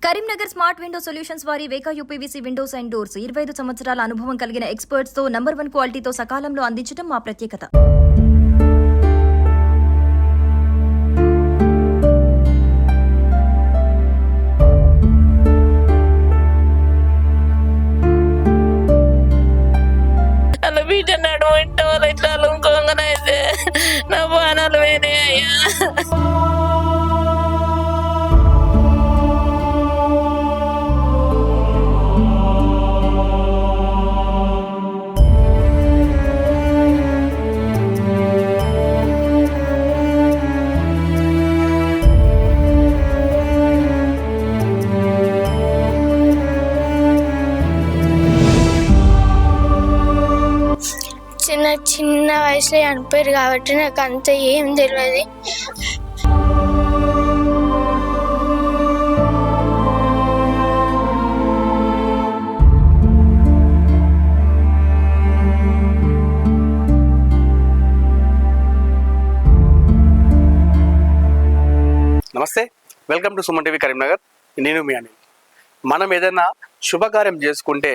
Karimnagar smart window solutions వారి వేకా UPVC Windows and doors 25 సంవత్సరాల అనుభవం కలిగిన ఎక్స్పర్ట్స్ తో నంబర్ 1 క్వాలిటీతో సకాలంలో అందించడం మా ప్రత్యేకత. అలా బీటన్నాడు వెంటనే ఇట్లా అలుముకోగానైతే నా బాణాలు పోయినాయి అయ్యా. చిన్న వయసులో చనిపోయారు కాబట్టి నాకు అంత ఏం తెలియదు. నమస్తే, welcome to Suman TV Karimnagar. నేను మీ అనిల్. మనం ఏదైనా శుభకార్యం చేసుకుంటే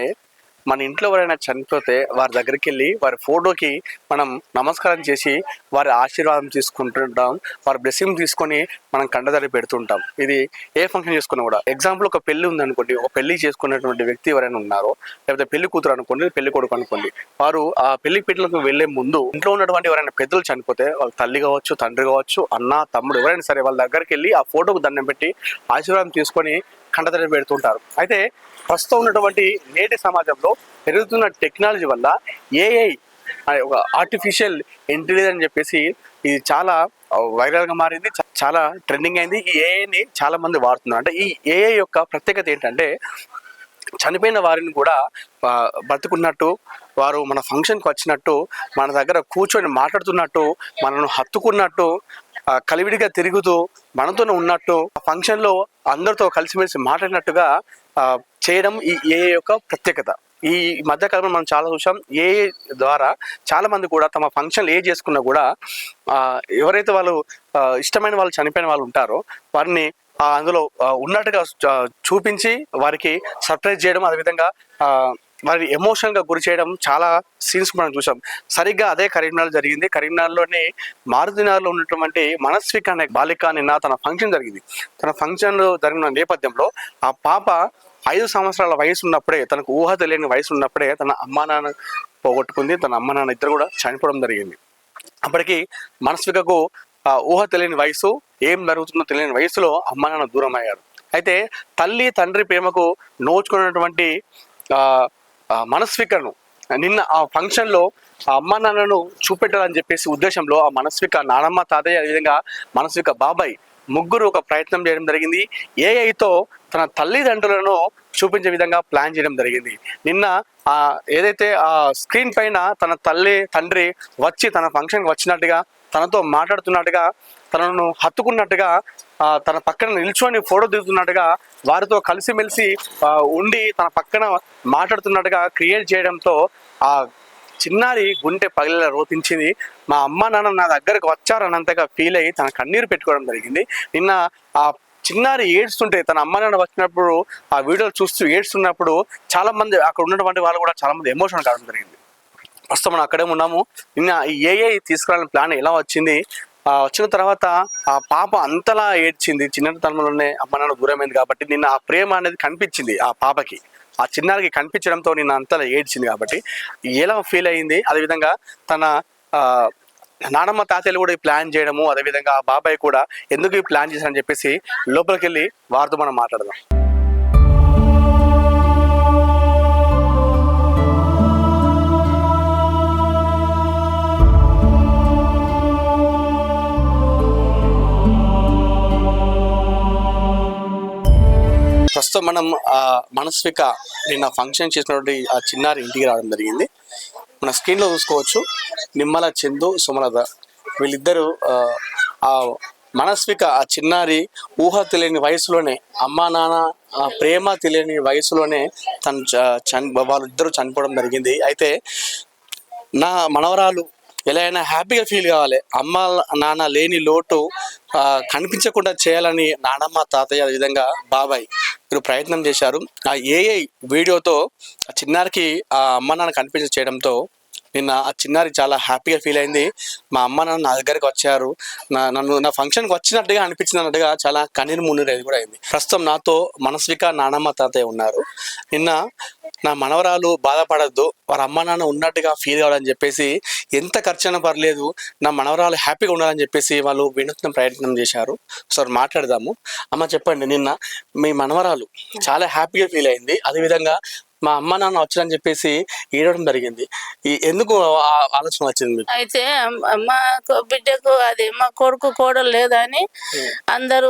మన ఇంట్లో ఎవరైనా చనిపోతే వారి దగ్గరికి వెళ్ళి వారి ఫోటోకి మనం నమస్కారం చేసి వారి ఆశీర్వాదం తీసుకుంటుంటాం, వారి బ్లెస్సింగ్ తీసుకొని మనం కండదరి పెడుతుంటాం. ఇది ఏ ఫంక్షన్ చేసుకున్నా కూడా. ఎగ్జాంపుల్, ఒక పెళ్లి ఉందనుకోండి, ఒక పెళ్లి చేసుకున్నటువంటి వ్యక్తి ఎవరైనా ఉన్నారో, లేకపోతే పెళ్లి కూతురు అనుకోండి, పెళ్లి కొడుకు అనుకోండి, వారు ఆ పెళ్లి పీటలకు వెళ్లే ముందు ఇంట్లో ఉన్నటువంటి ఎవరైనా పెద్దలు చనిపోతే, వాళ్ళ తల్లి కావచ్చు, తండ్రి కావచ్చు, అన్న, తమ్ముడు ఎవరైనా సరే వాళ్ళ దగ్గరికి వెళ్ళి ఆ ఫోటోకు దండం పెట్టి ఆశీర్వాదం తీసుకొని కండదరి పెడుతుంటారు. అయితే ప్రస్తుతం ఉన్నటువంటి నేటి సమాజంలో పెరుగుతున్న టెక్నాలజీ వల్ల ఏఐ, ఒక ఆర్టిఫిషియల్ ఇంటెలిజెన్స్ అని చెప్పేసి ఇది చాలా వైరల్గా మారింది, చాలా ట్రెండింగ్ అయింది. ఈ ఏఐని చాలా మంది వాడుతున్నారు. అంటే ఈ ఏఐ యొక్క ప్రత్యేకత ఏంటంటే, చనిపోయిన వారిని కూడా బతుకున్నట్టు, వారు మన ఫంక్షన్కి వచ్చినట్టు, మన దగ్గర కూర్చొని మాట్లాడుతున్నట్టు, మనను హత్తుకున్నట్టు, కలివిడిగా తిరుగుతూ మనతోనే ఉన్నట్టు, ఫంక్షన్లో అందరితో కలిసిమెలిసి మాట్లాడినట్టుగా చేయడం ఈ ఏఐ యొక్క ప్రత్యేకత. ఈ మధ్యకాలంలో మనం చాలా చూసాం. ఏఐ ద్వారా చాలా మంది కూడా తమ ఫంక్షన్లు చేసుకున్నా కూడా ఎవరైతే వాళ్ళు ఇష్టమైన వాళ్ళు చనిపోయిన వాళ్ళు ఉంటారో వారిని అందులో ఉన్నట్టుగా చూపించి వారికి సర్ప్రైజ్ చేయడం, అదేవిధంగా వారి ఎమోషనల్గా గురి చేయడం చాలా సీన్స్ మనం చూసాం. సరిగ్గా అదే కరీంనగర్ జరిగింది. కరీంనగర్లోని మారుతినగర్లో ఉన్నటువంటి మనస్విక అనే బాలిక నిన్న తన ఫంక్షన్ జరిగింది. తన ఫంక్షన్ జరిగిన నేపథ్యంలో ఆ పాప 5 సంవత్సరాల వయసు ఉన్నప్పుడే, తనకు ఊహ తెలియని వయసు ఉన్నప్పుడే తన అమ్మా నాన్న పోగొట్టుకుంది. తన అమ్మ నాన్న ఇద్దరు కూడా చనిపోవడం జరిగింది. అప్పటికి మనస్వికకు ఊహ తెలియని వయసు, ఏం జరుగుతుందో తెలియని వయసులో అమ్మ నాన్న దూరం అయ్యారు. అయితే తల్లి తండ్రి ప్రేమకు నోచుకున్నటువంటి మనస్వికను నిన్న ఆ ఫంక్షన్లో ఆ అమ్మ నాన్నను చూపెట్టాలని చెప్పేసి ఉద్దేశంలో ఆ మనస్విక నానమ్మ, తాతయ్య, అదేవిధంగా మనస్విక బాబాయ్ ముగ్గురు ఒక ప్రయత్నం చేయడం జరిగింది. ఏఐతో తన తల్లిదండ్రులను చూపించే విధంగా ప్లాన్ చేయడం జరిగింది. నిన్న ఏదైతే ఆ స్క్రీన్ పైన తన తల్లి తండ్రి వచ్చి తన ఫంక్షన్కి వచ్చినట్టుగా, తనతో మాట్లాడుతున్నట్టుగా, తనను హత్తుకున్నట్టుగా, తన పక్కన నిల్చొని ఫోటో దిగుతున్నట్టుగా, వారితో కలిసిమెలిసి ఉండి తన పక్కన మాట్లాడుతున్నట్టుగా క్రియేట్ చేయడంతో ఆ చిన్నారి గుండె పగిలేలా రోతించింది. మా అమ్మ నాన్న నా దగ్గరకు వచ్చారన్నంతగా ఫీల్ అయ్యి తన కన్నీరు పెట్టుకోవడం జరిగింది. నిన్న ఆ చిన్నారి ఏడ్స్తుంటే, తన అమ్మ నాన్న వచ్చినప్పుడు ఆ వీడియోలు చూస్తూ ఏడ్స్తున్నప్పుడు చాలా మంది అక్కడ ఉన్నటువంటి వాళ్ళు కూడా చాలా మంది ఎమోషన్ కావడం జరిగింది. ప్రస్తుతం మనం అక్కడే ఉన్నాము. నిన్న ఈ ఏఐ తీసుకురావాలని ప్లాన్ ఎలా వచ్చింది, వచ్చిన తర్వాత ఆ పాప అంతలా ఏడ్చింది. చిన్నతనంలోనే అమ్మ నాన్న దూరమైంది కాబట్టి నిన్న ఆ ప్రేమ అనేది కనిపించింది ఆ పాపకి. ఆ చిన్నారికి కనిపించడంతో నిన్న అంతలా ఏడ్చింది కాబట్టి ఎలా ఫీల్ అయ్యింది, అదేవిధంగా తన నానమ్మ తాతయ్యలు కూడా ఈ ప్లాన్ చేయడము, అదేవిధంగా ఆ బాబాయ్ కూడా ఎందుకు ఈ ప్లాన్ చేశారని చెప్పేసి లోపలికి వెళ్ళి వారితో మనం మాట్లాడదాం. ప్రస్తుతం మనం మనస్విక నిన్న ఫంక్షన్ చేసినటువంటి ఆ చిన్నారి ఇంటికి రావడం జరిగింది. మన స్క్రీన్లో చూసుకోవచ్చు, నిమ్మల చందు, సుమలత వీళ్ళిద్దరూ ఆ మనస్విక ఆ చిన్నారి ఊహ తెలియని వయసులోనే, అమ్మా నాన్న ప్రేమ తెలియని వయసులోనే వాళ్ళిద్దరూ చనిపోవడం జరిగింది. అయితే నా మనవరాలు ఎలా అయినా హ్యాపీగా ఫీల్ కావాలి, అమ్మ నాన్న లేని లోటు కనిపించకుండా చేయాలని నానమ్మ తాతయ్య అదేవిధంగా బాబాయ్ వీరు ప్రయత్నం చేశారు. ఆ ఏఐ వీడియోతో ఆ చిన్నారికి ఆ అమ్మ నాన్న కనిపించ చేయడంతో నిన్న ఆ చిన్నారి చాలా హ్యాపీగా ఫీల్ అయింది. మా అమ్మ నాన్న నా దగ్గరికి వచ్చారు, నన్ను నా ఫంక్షన్కి వచ్చినట్టుగా అనిపించింది అన్నట్టుగా చాలా కన్నీరు మున్నీరు కూడా అయింది. ప్రస్తుతం నాతో మనస్విక నానమ్మ తాతయ్య ఉన్నారు. నిన్న నా మనవరాలు బాధపడద్దు, వారి అమ్మ నాన్న ఉన్నట్టుగా ఫీల్ కావాలని చెప్పేసి ఎంత ఖర్చైనా పర్లేదు నా మనవరాలు హ్యాపీగా ఉండాలని చెప్పేసి వాళ్ళు వినూత్న ప్రయత్నం చేశారు. ఒకసారి మాట్లాడదాము. అమ్మ చెప్పండి, నిన్న మీ మనవరాలు చాలా హ్యాపీగా ఫీల్ అయింది, అదేవిధంగా మా అమ్మ నాన్న వచ్చారని చెప్పేసి ఏడవడం జరిగింది. ఎందుకు ఆలోచన వచ్చింది మీకు? అయితే మా బిడ్డకు అది మా కొడుకు కోడలు లేదని అందరూ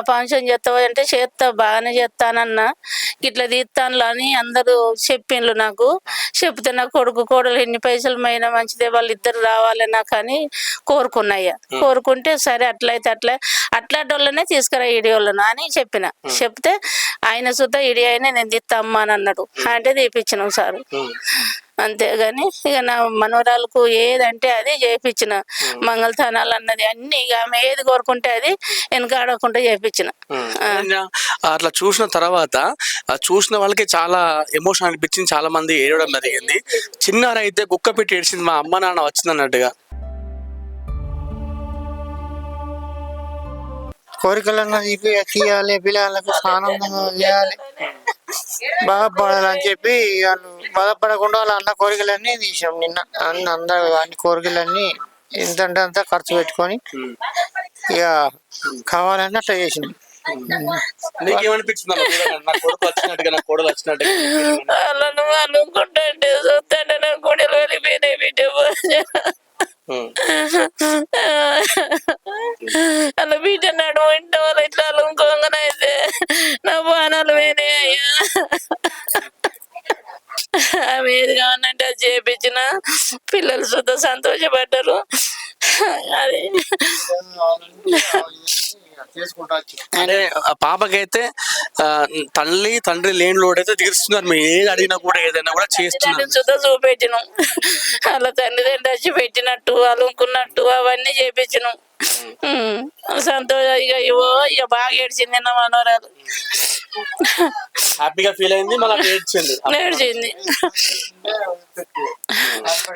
ఫంక్షన్ చేస్తావు అంటే చేస్తా బాగానే చేస్తానన్నా, ఇట్లా తీస్తాను అని అందరూ చెప్పిండ్రు. నాకు చెప్తే నా కొడుకు కోడలు ఎన్ని పైసలు మైనా మంచిదే, వాళ్ళు ఇద్దరు రావాలి నాకు అని కోరుకున్నాయ్యా. కోరుకుంటే సరే అట్లయితే అట్లాంటి తీసుకురా ఈడియోళ్ళను అని చెప్పిన. చెప్తే ఆయన సుతా ఈడి అయినా నేను తీస్తామ్మా అని అన్నాడు. అంటే తీపిచ్చినాం సార్. అంతేగాని ఇక నా మనవరాలకు ఏదంటే అది చేయించిన, మంగళస్థానాలు అన్నది అన్ని ఇక ఆమె ఏది కోరుకుంటే అది వెనకాడకుండా చేయించిన. అట్లా చూసిన తర్వాత చూసిన వాళ్ళకి చాలా ఎమోషన్ అనిపించింది, చాలా మంది ఏడవడం జరిగింది. చిన్నారైతే కుక్క పెట్టి ఏడ్చింది, మా అమ్మ నాన్న వచ్చింది అన్నట్టుగా. కోరికలను తీయాలి, పిల్లలకు ఆనందంగా చేయాలి, బాధపడాలని చెప్పి వాళ్ళు బాధపడకుండా వాళ్ళ అన్న కోరికలన్నీ తీసాం. నిన్న అందరూ అన్ని కోరికలన్నీ ఎంతంటే అంత ఖర్చు పెట్టుకొని ఇక కావాలని అట్లా చేసినాం. అలా బీట నడు ఇంట వాళ్ళు ఇట్లా అలుకోగానైతే నా బాణాలు వేనే అయ్యా. ఆమె ఏది కావాలంటే అది చేయించిన, పిల్లలు సుద్ధ సంతోషపడ్డారు. అది అంటే ఆ పాపకైతే తల్లి తండ్రి లేని లోడైతే తీరుస్తున్నారు. మీరు ఏది అడిగినా కూడా ఏదైనా కూడా చేస్తున్నారు. సుద్ధ చూపించినాం, అలా తండ్రి వచ్చి పెట్టినట్టు అలుకున్నట్టు అవన్నీ చేపించినాం. సంతోషం ఇక బాగా ఏడ్చింది నా మనోరాలు. హ్యాపీగా ఫీల్ అయింది, మళ్ళీ ఏడ్చింది.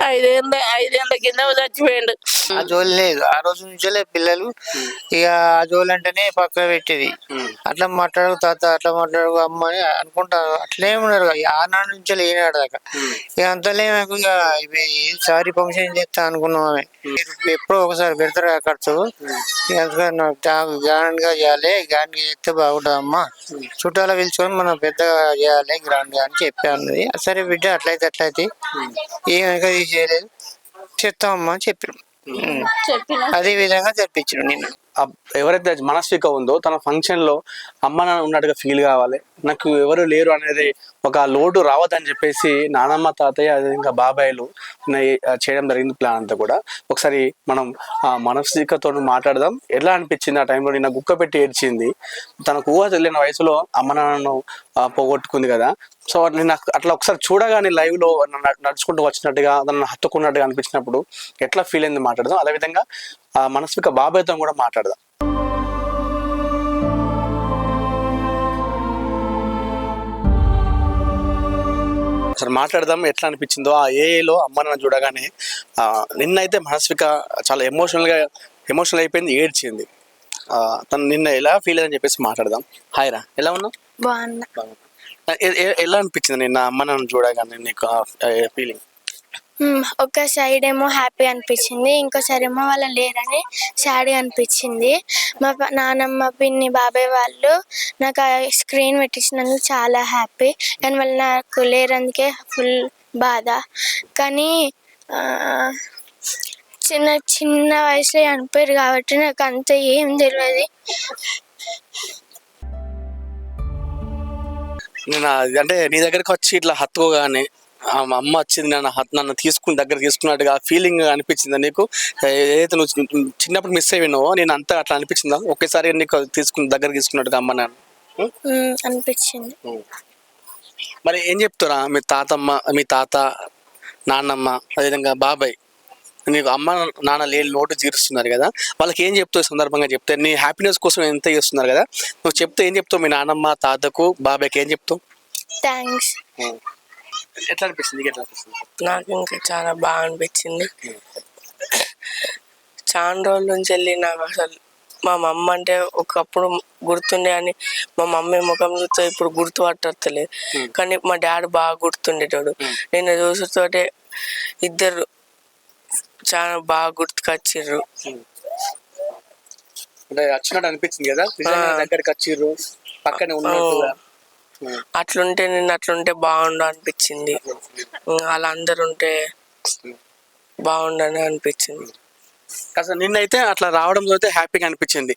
ఐదేళ్ళ కింద చచ్చిపోయిండు. ఆ జోలు లేదు, ఆ రోజు నుంచే పిల్లలు ఇక ఆ జోలు అంటేనే పక్క పెట్టేది. అట్లా మాట్లాడు తాత, అట్లా మాట్లాడు అమ్మ అని అనుకుంటా అట్లే ఉన్నారు. ఆనాడు నుంచి ఏనాడు దాకా ఇక అంతలేమకు ఇక ఈసారి ఫంక్షన్ చేస్తా అనుకున్నాం. ఆమె ఎప్పుడో ఒకసారి పెడతారు ఖర్చు, గ్రాండ్ గా చేయాలి, గ్రాండ్ గా చేస్తే బాగుంటుంది అమ్మా, చుట్టాల పిలుచుకొని మనం పెద్దగా చేయాలి గ్రాండ్ గా అని చెప్పాను. సరే బిడ్డ అట్లయితే ఏమైనా చేయలేదు, చెప్తామమ్మా అని చెప్పినాం. అదే విధంగా తెప్పించాను నేను. ఎవరైతే మనస్విక ఉందో తన ఫంక్షన్ లో అమ్మ నాన్న ఉన్నట్టుగా ఫీల్ కావాలి, నాకు ఎవరు లేరు అనేది ఒక లోటు రావద్దని చెప్పేసి నానమ్మ తాతయ్య అదే ఇంకా బాబాయ్లు చేయడం జరిగింది ప్లాన్ అంతా కూడా. ఒకసారి మనం ఆ మనస్వికతో మాట్లాడదాం. ఎలా అనిపించింది ఆ టైంలో? నిన్న గుక్క పెట్టి ఏడ్చింది, తనకు ఊహ తెలియని వయసులో అమ్మ నాన్నను పోగొట్టుకుంది కదా. సో నేను అట్లా ఒకసారి చూడగానే లైవ్ లో నడుచుకుంటూ వచ్చినట్టుగా నన్ను హత్తుకున్నట్టుగా అనిపించినప్పుడు ఎట్లా ఫీల్ అయింది మాట్లాడదాం. అదేవిధంగా ఆ మనస్విక బాబాయ్తో కూడా మాట్లాడదాం. అసలు మాట్లాడదాం ఎట్లా అనిపించిందో ఆ ఏఐలో అమ్మ నాన్న చూడగానే. నిన్నైతే మనస్విక చాలా ఎమోషనల్ అయిపోయింది, ఏడ్చింది. తను నిన్న ఎలా ఫీల్ అయ్యని చెప్పేసి మాట్లాడదాం. హాయ్ రా, ఎలా ఉన్నావు? బాగున్నా. ఎలా అనిపించింది నిన్న అమ్మ నాన్న చూడగానే నీకు ఫీలింగ్? ఒక సైడ్ ఏమో హ్యాపీ అనిపించింది, ఇంకోసారి ఏమో వాళ్ళ లేరని సాడ్ అనిపించింది. మా నానమ్మ పిన్ని బాబాయ్ వాళ్ళు నాకు ఆ స్క్రీన్ పెట్టించినందుకు చాలా హ్యాపీ, కానీ వాళ్ళు నాకు లేరందుకే ఫుల్ బాధ. కానీ చిన్న వయసులో చనిపోయారు కాబట్టి నాకు అంత ఏం తెలియదు. నేను అంటే నీ దగ్గరకు వచ్చి ఇట్లా హత్తుకోగానే అమ్మ వచ్చింది నన్ను దగ్గర తీసుకున్నట్టుగా ఫీలింగ్ అనిపించిందా నీకు? ఏదైతే నువ్వు చిన్నప్పుడు మిస్ అయినావో నేను అంతా అట్లా అనిపించిందా? ఒకేసారి నీకు దగ్గర తీసుకున్నట్టుగా అమ్మ నాన్న అనిపించింది. మరి ఏం చెప్తారా మీ తాత నాన్నమ్మ అదేవిధంగా బాబాయ్ నీకు అమ్మ నాన్న లేని లోటు తీరుస్తున్నారు కదా, వాళ్ళకి ఏం చెప్తావు ఈ సందర్భంగా చెప్తే? నీ హ్యాపీనెస్ కోసం ఎంత చేస్తున్నారు కదా, నువ్వు చెప్తే ఏం చెప్తావు? మీ నాన్నమ్మ తాతకు బాబాయ్కి ఏం చెప్తావు? థ్యాంక్స్. ఎట్లా అనిపిస్తుంది? నీకు ఎట్లా అనిపిస్తుంది? నాకు ఇంకా చాలా బాగా అనిపించింది. చాలా రోజుల నుంచి వెళ్ళి నాకు అసలు మా మమ్మ అంటే ఒకప్పుడు గుర్తుండే అని మా మమ్మీ ముఖం చూస్తే ఇప్పుడు గుర్తుపట్టలేదు, కానీ మా డాడీ బాగా గుర్తుండేటోడు. నేను చూసుతోటే ఇద్దరు చాలా బాగా గుర్తుకొచ్చిర్రు. అంటే వచ్చినట్టు అనిపించింది కదా, నిజంగా దగ్గరికి వచ్చిర్రు, పక్కనే ఉన్నట్టుగా. అట్లుంటే బాగుండు అనిపించింది. వాళ్ళందరూ ఉంటే బాగుండని అనిపించింది. అసలు నిన్నైతే అట్లా రావడం అయితే హ్యాపీగా అనిపించింది.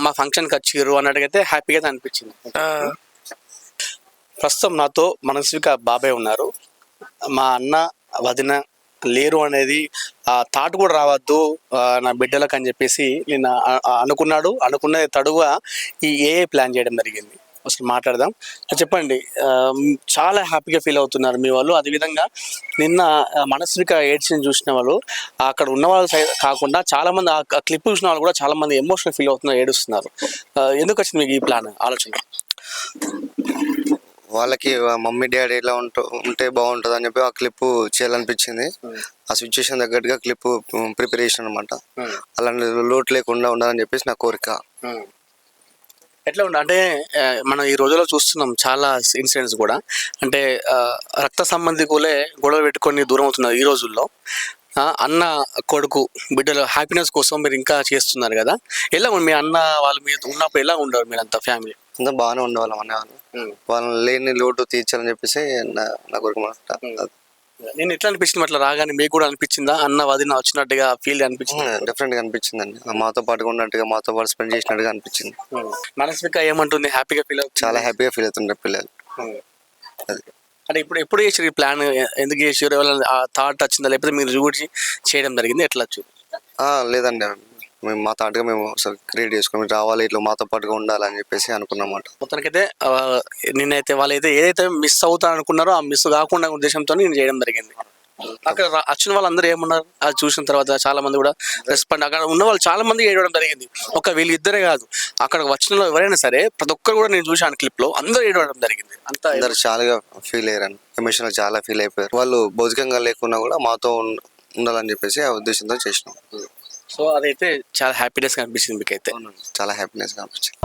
మా ఫంక్షన్కి వచ్చిర్రు అన్నట్టుగైతే హ్యాపీగా అయితే అనిపించింది. ప్రస్తుతం నాతో మనస్విక బాబాయ్ ఉన్నారు. మా అన్న వదిన లేరు అనేది ఆ థాట్ కూడా రావద్దు నా బిడ్డలకు అని చెప్పేసి నేను అనుకున్నది తడుగా ఈ ఏ ప్లాన్ చేయడం జరిగింది. అసలు మాట్లాడదాం. చెప్పండి, చాలా హ్యాపీగా ఫీల్ అవుతున్నారు మీ వాళ్ళు. అదేవిధంగా నిన్న మనస్విక ఏడ్స్ని చూసిన వాళ్ళు, అక్కడ ఉన్న వాళ్ళు కాకుండా చాలా మంది ఆ క్లిప్ చూసిన వాళ్ళు కూడా చాలా మంది ఎమోషనల్ ఫీల్ అవుతున్నారు, ఏడుస్తున్నారు. ఎందుకు వచ్చింది మీకు ఈ ప్లాన్ ఆలోచన? వాళ్ళకి మమ్మీ డాడీ ఎలా ఉంటే బాగుంటుంది అని చెప్పి ఆ క్లిప్ చేయాలనిపించింది. ఆ సిచ్యువేషన్ తగ్గట్టుగా క్లిప్ ప్రిపరేషన్ అనమాట. అలాంటి లోటు లేకుండా ఉండాలని చెప్పేసి నా కోరిక. ఎట్లా అంటే మనం ఈ రోజుల్లో చూస్తున్నాం చాలా ఇన్సిడెంట్స్ కూడా. అంటే రక్త సంబంధికులే గొడవ పెట్టుకొని దూరం అవుతున్నారు ఈ రోజుల్లో. అన్న కొడుకు బిడ్డల హ్యాపీనెస్ కోసం మీరు ఇంకా చేస్తున్నారు కదా, ఎలా మీ అన్న వాళ్ళు మీరు ఉన్నప్పుడు ఎలా ఉండరు మీరంతా ఫ్యామిలీ? అంతా బాగానే ఉండేవాళ్ళం అనేవాళ్ళు. వాళ్ళని లేని లోటు తీర్చాలని చెప్పేసి నా కోరిక అనమాట. నేను ఎట్లా అనిపించింది అట్లా రాగానే? మీకు కూడా అనిపించిందా అన్న వదిన వచ్చినట్టుగా ఫీల్ అనిపించింది? డిఫరెంట్ గా అనిపించిందండి. మాతో పాటుగా ఉన్నట్టుగా, మాతో పాటు స్పెండ్ చేసినట్టుగా అనిపించింది. మనస్విక ఏమంటుంది? హ్యాపీగా ఫీల్ అవుతుంది? చాలా హ్యాపీగా ఫీల్ అవుతుంటారు పిల్లలు. అది అంటే ఎప్పుడు చేసారు ఈ ప్లాన్? ఎందుకు చేసారు? ఎవరైనా ఆ థాట్ వచ్చిందా, లేకపోతే మీరు చూసి చేయడం జరిగింది? ఎట్లా వచ్చింది? లేదండి, మేము మా తాటుగా మేము అసలు క్రియేట్ చేసుకుని రావాలి, ఇట్లా మాతో పాటుగా ఉండాలని చెప్పేసి అనుకున్నమాట. మొత్తానికైతే నిన్నైతే వాళ్ళైతే ఏదైతే మిస్ అవుతా అనుకున్నారో ఆ మిస్ కాకుండా ఉద్దేశంతో నేను చేయడం జరిగింది. అక్కడ వచ్చిన వాళ్ళందరూ ఏమన్నారు అది చూసిన తర్వాత? చాలా మంది కూడా రెస్పాండ్, అక్కడ ఉన్న వాళ్ళు చాలా మంది ఏడవడం జరిగింది. ఒక వీళ్ళిద్దరే కాదు, అక్కడ వచ్చిన ఎవరైనా సరే ప్రతి ఒక్కరు కూడా నేను చూసాను క్లిప్ లో, అందరూ ఏడవడం జరిగింది. అందరు చాలా ఫీల్ అయ్యారు, ఎమోషనల్ చాలా ఫీల్ అయిపోయారు. వాళ్ళు భౌతికంగా లేకున్నా కూడా మాతో ఉండాలని చెప్పేసి ఆ ఉద్దేశంతో చేసినాం. సో అదైతే చాలా హ్యాపీనెస్ గా అనిపించింది మీకైతే? చాలా హ్యాపీనెస్ గా అనిపించింది.